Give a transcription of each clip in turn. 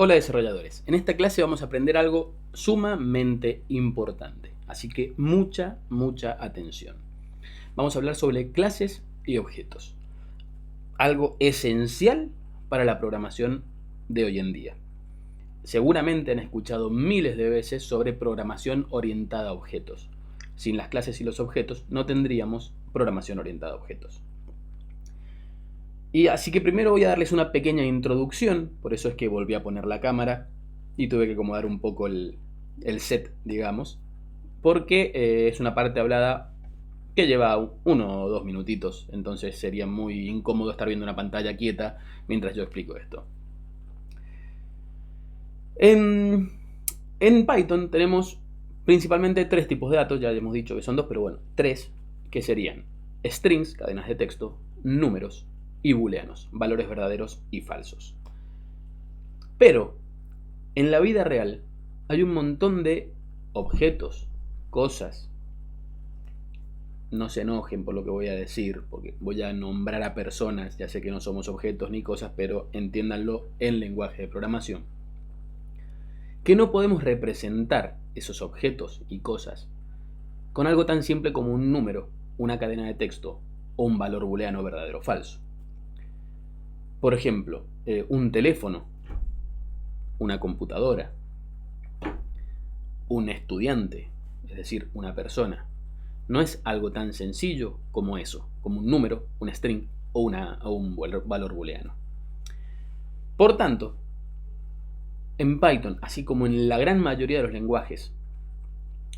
Hola desarrolladores, en esta clase vamos a aprender algo sumamente importante, así que mucha atención. Vamos a hablar sobre clases y objetos, algo esencial para la programación de hoy en día. Seguramente han escuchado miles de veces sobre programación orientada a objetos. Sin las clases y los objetos no tendríamos programación orientada a objetos. Y así que primero voy a darles una pequeña introducción, por eso es que volví a poner la cámara y tuve que acomodar un poco el set, digamos, porque es una parte hablada que lleva 1 o 2 minutitos, entonces sería muy incómodo estar viendo una pantalla quieta mientras yo explico esto. En Python tenemos principalmente 3 tipos de datos, ya hemos dicho que son 2, pero bueno, 3, que serían strings, cadenas de texto, números y booleanos, valores verdaderos y falsos. Pero en la vida real hay un montón de objetos, cosas. No se enojen por lo que voy a decir, porque voy a nombrar a personas, ya sé que no somos objetos ni cosas, pero entiéndanlo en lenguaje de programación. Que no podemos representar esos objetos y cosas con algo tan simple como un número, una cadena de texto o un valor booleano verdadero o falso. Por ejemplo, un teléfono, una computadora, un estudiante, es decir, una persona. No es algo tan sencillo como eso, como un número, un string o un valor booleano. Por tanto, en Python, así como en la gran mayoría de los lenguajes,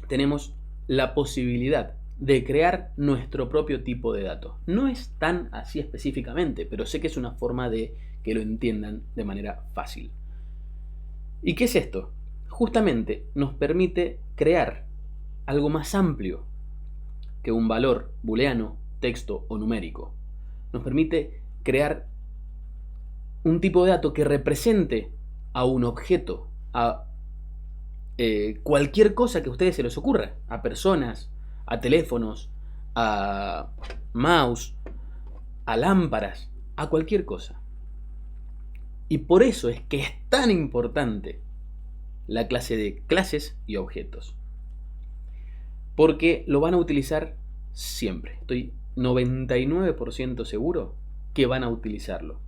tenemos la posibilidad de crear nuestro propio tipo de datos. No es tan así específicamente, pero sé que es una forma de que lo entiendan de manera fácil. ¿Y qué es esto? Justamente nos permite crear algo más amplio que un valor booleano, texto o numérico. Nos permite crear un tipo de dato que represente a un objeto, a cualquier cosa que a ustedes se les ocurra, a personas, a teléfonos, a mouse, a lámparas, a cualquier cosa. Y por eso es que es tan importante la clase de clases y objetos. Porque lo van a utilizar siempre. Estoy 99% seguro que van a utilizarlo.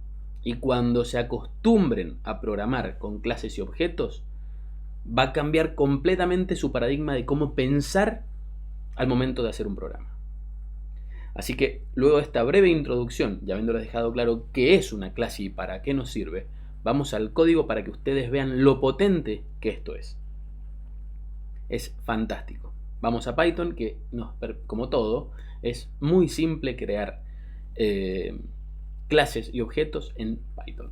Y cuando se acostumbren a programar con clases y objetos, va a cambiar completamente su paradigma de cómo pensar al momento de hacer un programa. Así que luego de esta breve introducción, ya habiéndoles dejado claro qué es una clase y para qué nos sirve, vamos al código para que ustedes vean lo potente que esto es. Es fantástico. Vamos a Python, que como todo, es muy simple crear clases y objetos en Python.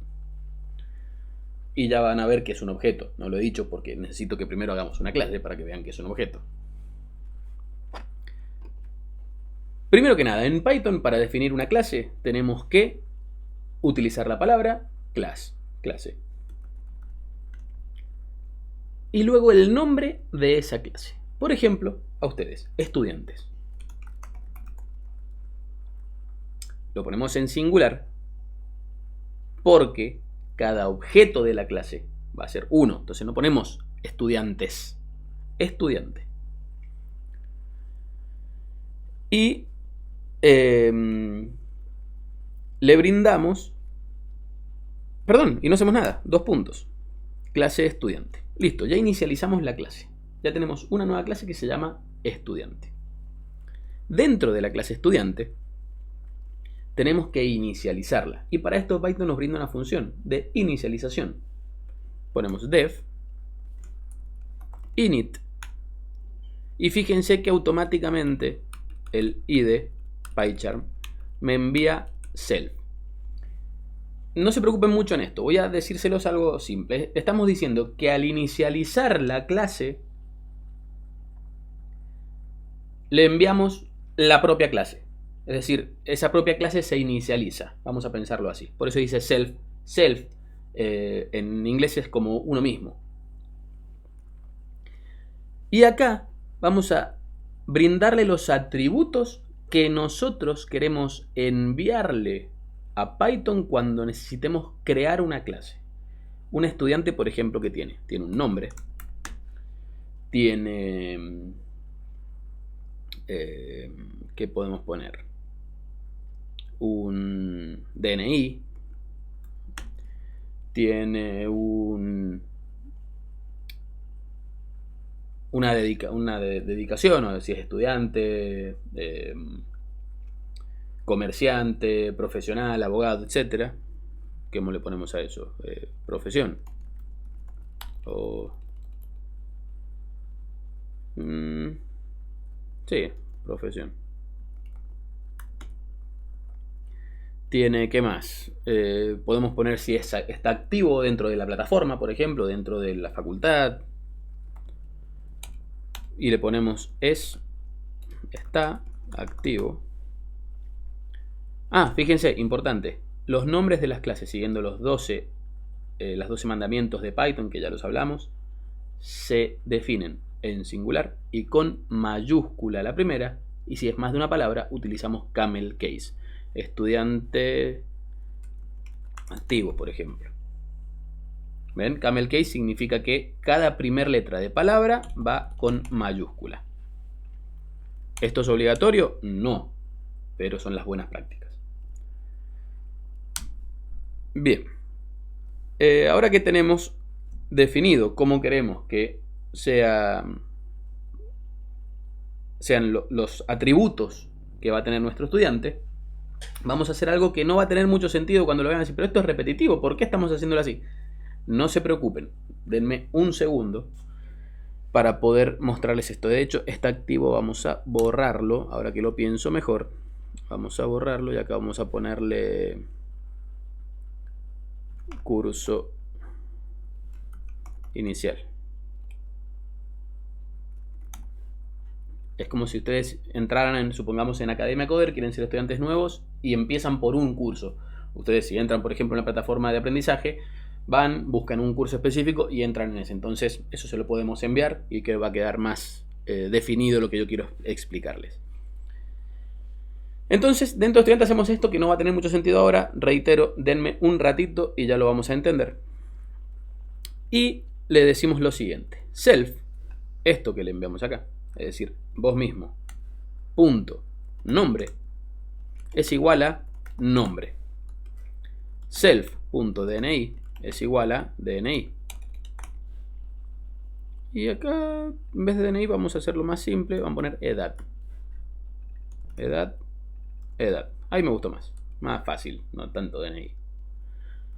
Y ya van a ver que es un objeto. No lo he dicho porque necesito que primero hagamos una clase para que vean que es un objeto. Primero que nada, en Python para definir una clase tenemos que utilizar la palabra clase. Y luego el nombre de esa clase. Por ejemplo, a ustedes, estudiantes. Lo ponemos en singular porque cada objeto de la clase va a ser uno. Entonces no ponemos estudiantes, estudiante. Y le brindamos, y no hacemos nada, 2 puntos. Clase estudiante. Listo, ya inicializamos la clase. Ya tenemos una nueva clase que se llama estudiante. Dentro de la clase estudiante tenemos que inicializarla. Y para esto Python nos brinda una función de inicialización. Ponemos def init. Y fíjense que automáticamente el id PyCharm me envía self. No se preocupen mucho en esto, voy a decírselos algo simple. Estamos diciendo que al inicializar la clase le enviamos la propia clase. Es decir, esa propia clase se inicializa. Vamos a pensarlo así. Por eso dice self. Self en inglés es como uno mismo. Y acá vamos a brindarle los atributos que nosotros queremos enviarle a Python cuando necesitemos crear una clase. Un estudiante, por ejemplo, ¿qué tiene? Tiene un nombre, tiene... ¿qué podemos poner? Un DNI, tiene una dedicación, o si es estudiante, comerciante, profesional, abogado, etcétera. ¿Cómo le ponemos a eso? Profesión. O... sí, profesión. Tiene, ¿qué más? Podemos poner si está activo dentro de la plataforma, por ejemplo, dentro de la facultad. Y le ponemos está activo. Ah, fíjense, importante. Los nombres de las clases, siguiendo los 12 mandamientos de Python, que ya los hablamos, se definen en singular y con mayúscula la primera, y si es más de una palabra, utilizamos camel case. Estudiante activo, por ejemplo. ¿Ven? Camel case significa que cada primer letra de palabra va con mayúscula. ¿Esto es obligatorio? No, pero son las buenas prácticas. Bien, ahora que tenemos definido cómo queremos que sean los atributos que va a tener nuestro estudiante, vamos a hacer algo que no va a tener mucho sentido cuando lo vean así. Pero esto es repetitivo, ¿por qué estamos haciéndolo así? No se preocupen, denme un segundo para poder mostrarles esto. De hecho, está activo, vamos a borrarlo. Ahora que lo pienso mejor, vamos a borrarlo y acá vamos a ponerle curso inicial. Es como si ustedes entraran supongamos en Academia Coder, quieren ser estudiantes nuevos y empiezan por un curso. Ustedes si entran, por ejemplo, en la plataforma de aprendizaje, van, buscan un curso específico y entran en ese. Entonces eso se lo podemos enviar y que va a quedar más definido lo que yo quiero explicarles. Entonces, dentro de estudiantes hacemos esto que no va a tener mucho sentido ahora. Reitero, denme un ratito y ya lo vamos a entender. Y le decimos lo siguiente. Self, esto que le enviamos acá, es decir, vos mismo, punto, nombre, es igual a nombre. Self.dni es igual a DNI. Y acá, en vez de DNI, vamos a hacerlo más simple. Vamos a poner edad. Edad. Ahí me gustó más. Más fácil, no tanto DNI.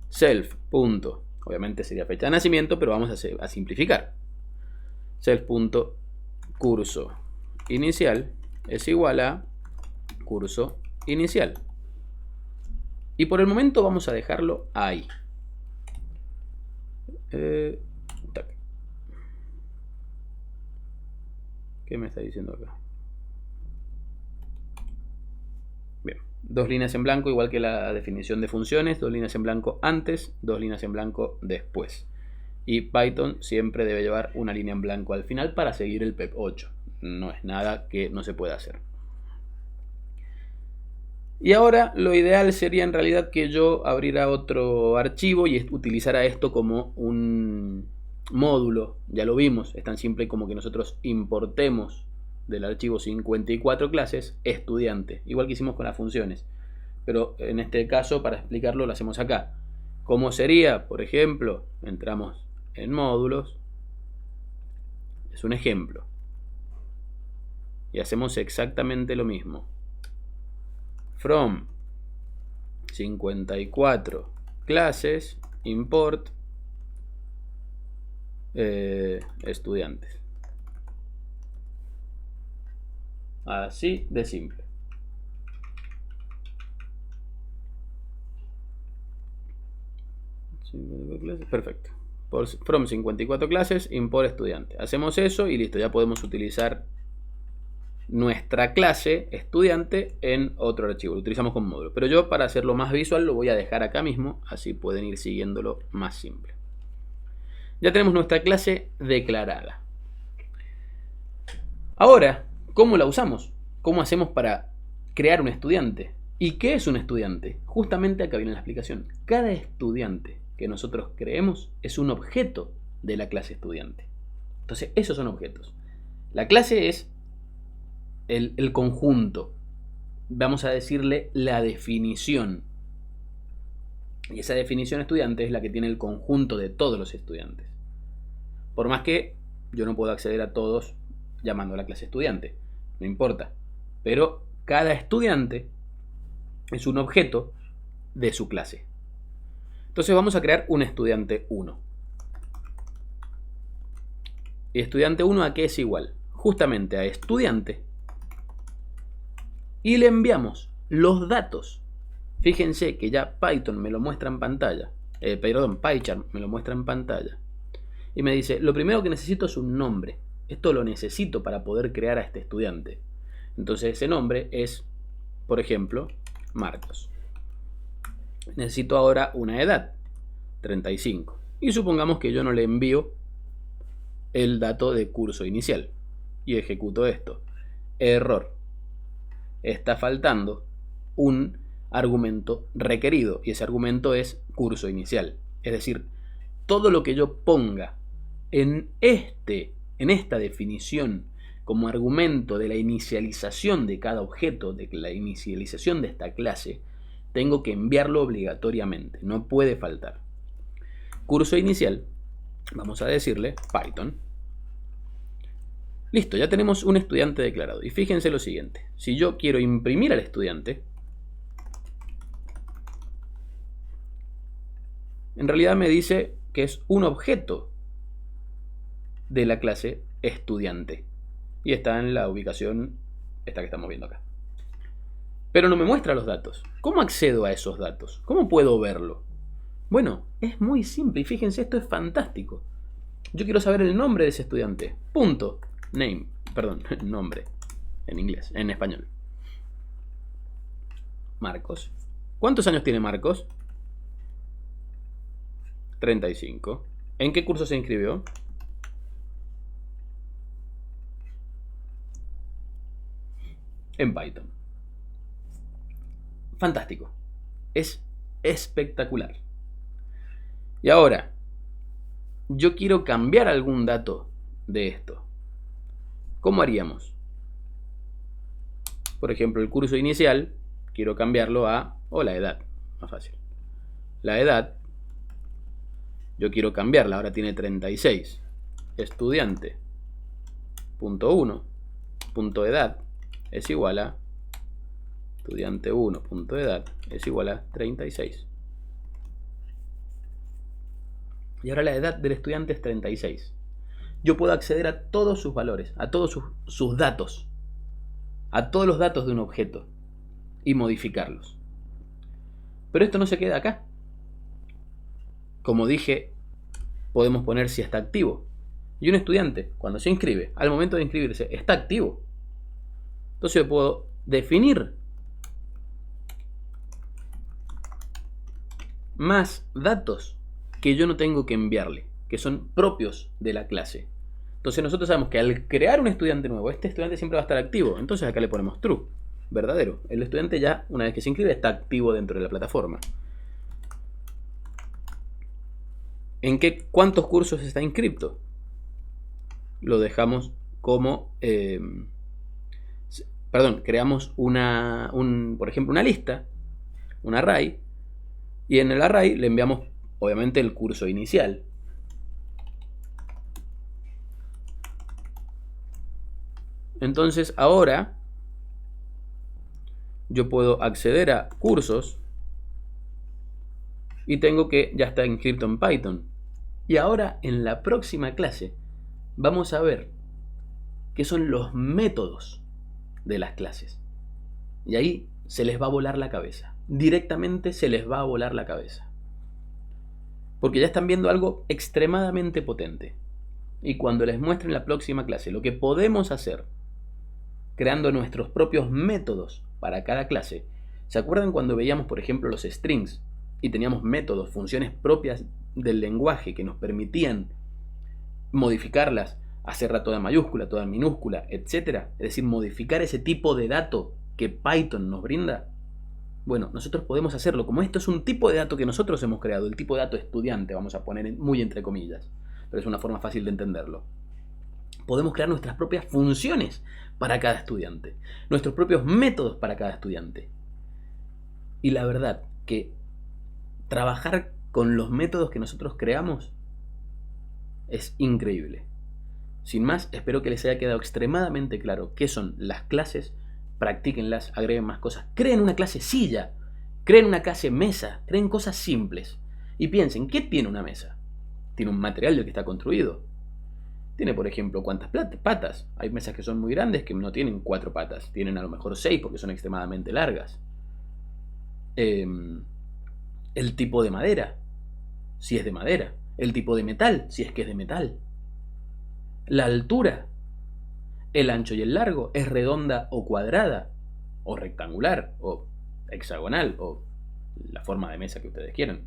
Self. Obviamente sería fecha de nacimiento, pero vamos a simplificar. Self.curso inicial es igual a curso inicial. Y por el momento vamos a dejarlo ahí. ¿Qué me está diciendo acá? Bien, 2 líneas en blanco, igual que la definición de funciones, 2 líneas en blanco antes, 2 líneas en blanco después. Y Python siempre debe llevar una línea en blanco al final para seguir el PEP 8. No es nada que no se pueda hacer. Y ahora lo ideal sería en realidad que yo abriera otro archivo y utilizara esto como un módulo. Ya lo vimos, es tan simple como que nosotros importemos del archivo 54 clases estudiante, igual que hicimos con las funciones. Pero en este caso, para explicarlo, lo hacemos acá. ¿Cómo sería? Por ejemplo, entramos en módulos. Es un ejemplo. Y hacemos exactamente lo mismo. From 54 clases, import estudiantes. Así de simple. Perfecto. From 54 clases, import estudiante. Hacemos eso y listo, ya podemos utilizar nuestra clase estudiante en otro archivo. Lo utilizamos como módulo. Pero yo, para hacerlo más visual, lo voy a dejar acá mismo. Así pueden ir siguiéndolo más simple. Ya tenemos nuestra clase declarada. Ahora, ¿cómo la usamos? ¿Cómo hacemos para crear un estudiante? ¿Y qué es un estudiante? Justamente acá viene la explicación. Cada estudiante que nosotros creemos es un objeto de la clase estudiante. Entonces, esos son objetos. La clase es el conjunto. Vamos a decirle la definición. Y esa definición estudiante es la que tiene el conjunto de todos los estudiantes. Por más que yo no puedo acceder a todos llamando a la clase estudiante. No importa. Pero cada estudiante es un objeto de su clase. Entonces vamos a crear un estudiante 1. ¿Y estudiante 1 a qué es igual? Justamente a estudiante. Y le enviamos los datos. Fíjense que ya Python me lo muestra en pantalla. PyCharm me lo muestra en pantalla. Y me dice, lo primero que necesito es un nombre. Esto lo necesito para poder crear a este estudiante. Entonces ese nombre es, por ejemplo, Marcos. Necesito ahora una edad, 35. Y supongamos que yo no le envío el dato de curso inicial. Y ejecuto esto. Error. Está faltando un argumento requerido. Y ese argumento es curso inicial. Es decir, todo lo que yo ponga en esta definición como argumento de la inicialización de cada objeto, de la inicialización de esta clase, tengo que enviarlo obligatoriamente, no puede faltar. Curso inicial, vamos a decirle Python. Listo, ya tenemos un estudiante declarado. Y fíjense lo siguiente, si yo quiero imprimir al estudiante, en realidad me dice que es un objeto de la clase estudiante. Y está en la ubicación esta que estamos viendo acá. Pero no me muestra los datos. ¿Cómo accedo a esos datos? ¿Cómo puedo verlo? Bueno, es muy simple y fíjense, esto es fantástico. Yo quiero saber el nombre de ese estudiante. Punto. Name. Perdón, nombre. En inglés, en español. Marcos. ¿Cuántos años tiene Marcos? 35. ¿En qué curso se inscribió? En Python. Fantástico. Es espectacular. Y ahora, yo quiero cambiar algún dato de esto. ¿Cómo haríamos? Por ejemplo, el curso inicial, quiero cambiarlo a, o la edad, más fácil. La edad, yo quiero cambiarla, ahora tiene 36. Estudiante, punto 1, punto edad, es igual a estudiante 1, punto edad, es igual a 36. Y ahora la edad del estudiante es 36. Yo puedo acceder a todos sus valores, a todos sus datos, a todos los datos de un objeto y modificarlos. Pero esto no se queda acá. Como dije, podemos poner si está activo. Y un estudiante, cuando se inscribe, al momento de inscribirse, está activo. Entonces yo puedo definir más datos que yo no tengo que enviarle, que son propios de la clase. Entonces nosotros sabemos que al crear un estudiante nuevo, este estudiante siempre va a estar activo. Entonces acá le ponemos true, verdadero. El estudiante ya, una vez que se inscribe, está activo dentro de la plataforma. ¿En cuántos cursos está inscrito? Lo dejamos como... creamos por ejemplo, una lista, un array, y en el array le enviamos, obviamente, el curso inicial. Entonces, ahora yo puedo acceder a cursos y tengo que ya está inscrito en Python. Y ahora, en la próxima clase, vamos a ver qué son los métodos de las clases. Y ahí se les va a volar la cabeza. Directamente se les va a volar la cabeza. Porque ya están viendo algo extremadamente potente. Y cuando les muestre en la próxima clase lo que podemos hacer, creando nuestros propios métodos para cada clase. ¿Se acuerdan cuando veíamos, por ejemplo, los strings y teníamos métodos, funciones propias del lenguaje que nos permitían modificarlas, hacerla toda mayúscula, toda minúscula, etcétera? Es decir, modificar ese tipo de dato que Python nos brinda. Bueno, nosotros podemos hacerlo. Como esto es un tipo de dato que nosotros hemos creado, el tipo de dato estudiante, vamos a poner muy entre comillas, pero es una forma fácil de entenderlo. Podemos crear nuestras propias funciones para cada estudiante, nuestros propios métodos para cada estudiante. Y la verdad que trabajar con los métodos que nosotros creamos es increíble. Sin más, espero que les haya quedado extremadamente claro qué son las clases. Practíquenlas, agreguen más cosas. Creen una clase silla, creen una clase mesa, creen cosas simples. Y piensen, ¿qué tiene una mesa? Tiene un material del que está construido. Tiene, por ejemplo, ¿cuántas patas? Hay mesas que son muy grandes que no tienen 4 patas. Tienen a lo mejor 6 porque son extremadamente largas. El tipo de madera, si es de madera. El tipo de metal, si es que es de metal. La altura, el ancho y el largo, es redonda o cuadrada, o rectangular, o hexagonal, o la forma de mesa que ustedes quieran.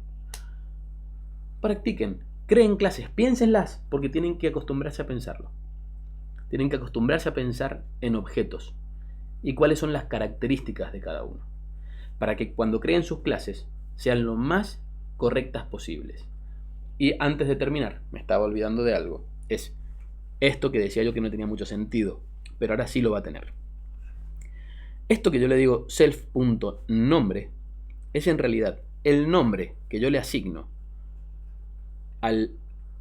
Practiquen, creen clases, piénsenlas, porque tienen que acostumbrarse a pensarlo. Tienen que acostumbrarse a pensar en objetos y cuáles son las características de cada uno, para que cuando creen sus clases sean lo más correctas posibles. Y antes de terminar, me estaba olvidando de algo, es esto que decía yo que no tenía mucho sentido, pero ahora sí lo va a tener. Esto que yo le digo self.nombre es en realidad el nombre que yo le asigno al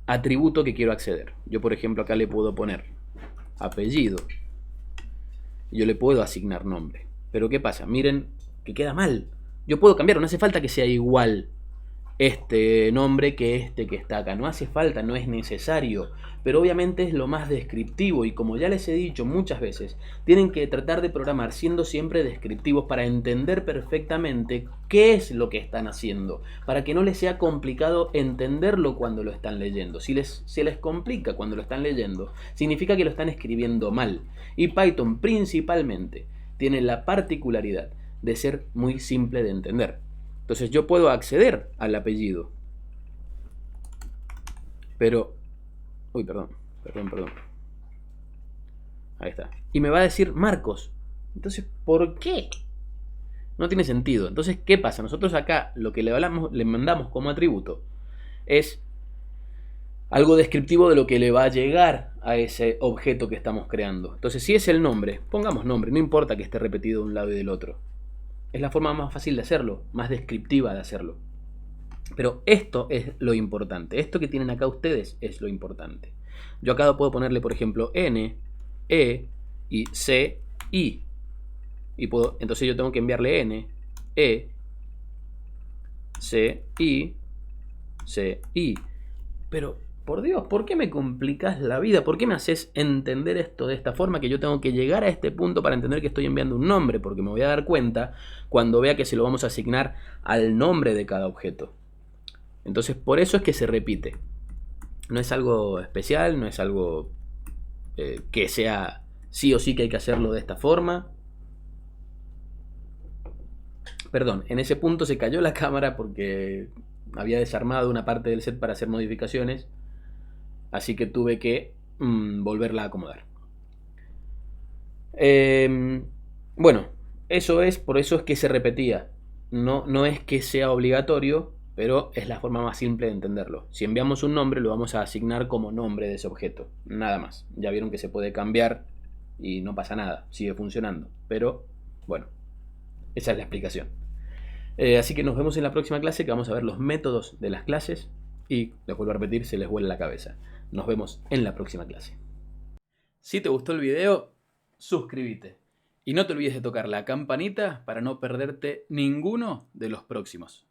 atributo que quiero acceder. Yo, por ejemplo, acá le puedo poner apellido y yo le puedo asignar nombre. Pero ¿qué pasa? Miren que queda mal. Yo puedo cambiar, no hace falta que sea igual este nombre que este que está acá. No hace falta, no es necesario. Pero obviamente es lo más descriptivo y como ya les he dicho muchas veces, tienen que tratar de programar siendo siempre descriptivos para entender perfectamente qué es lo que están haciendo, para que no les sea complicado entenderlo cuando lo están leyendo. Si se les complica cuando lo están leyendo, significa que lo están escribiendo mal. Y Python principalmente tiene la particularidad de ser muy simple de entender. Entonces yo puedo acceder al apellido. Pero... Uy, perdón. Ahí está. Y me va a decir Marcos. Entonces, ¿por qué? No tiene sentido. Entonces, ¿qué pasa? Nosotros acá lo que le mandamos como atributo es algo descriptivo de lo que le va a llegar a ese objeto que estamos creando. Entonces, si es el nombre, pongamos nombre. No importa que esté repetido de un lado y del otro. Es la forma más fácil de hacerlo, más descriptiva de hacerlo. Pero esto es lo importante. Esto que tienen acá ustedes es lo importante. Yo acá puedo ponerle, por ejemplo, N, E y C, I. Entonces yo tengo que enviarle N, E, C, I, C, I. Pero, por Dios, ¿por qué me complicas la vida? ¿Por qué me haces entender esto de esta forma que yo tengo que llegar a este punto para entender que estoy enviando un nombre? Porque me voy a dar cuenta cuando vea que se lo vamos a asignar al nombre de cada objeto. Entonces, por eso es que se repite. No es algo especial, no es algo que sea sí o sí que hay que hacerlo de esta forma. Perdón, en ese punto se cayó la cámara porque había desarmado una parte del set para hacer modificaciones. Así que tuve que volverla a acomodar. Bueno, por eso es que se repetía. No es que sea obligatorio, pero es la forma más simple de entenderlo. Si enviamos un nombre, lo vamos a asignar como nombre de ese objeto. Nada más. Ya vieron que se puede cambiar y no pasa nada. Sigue funcionando. Pero, bueno, esa es la explicación. Así que nos vemos en la próxima clase, que vamos a ver los métodos de las clases. Y, les vuelvo a repetir, se les vuela la cabeza. Nos vemos en la próxima clase. Si te gustó el video, suscríbete. Y no te olvides de tocar la campanita para no perderte ninguno de los próximos.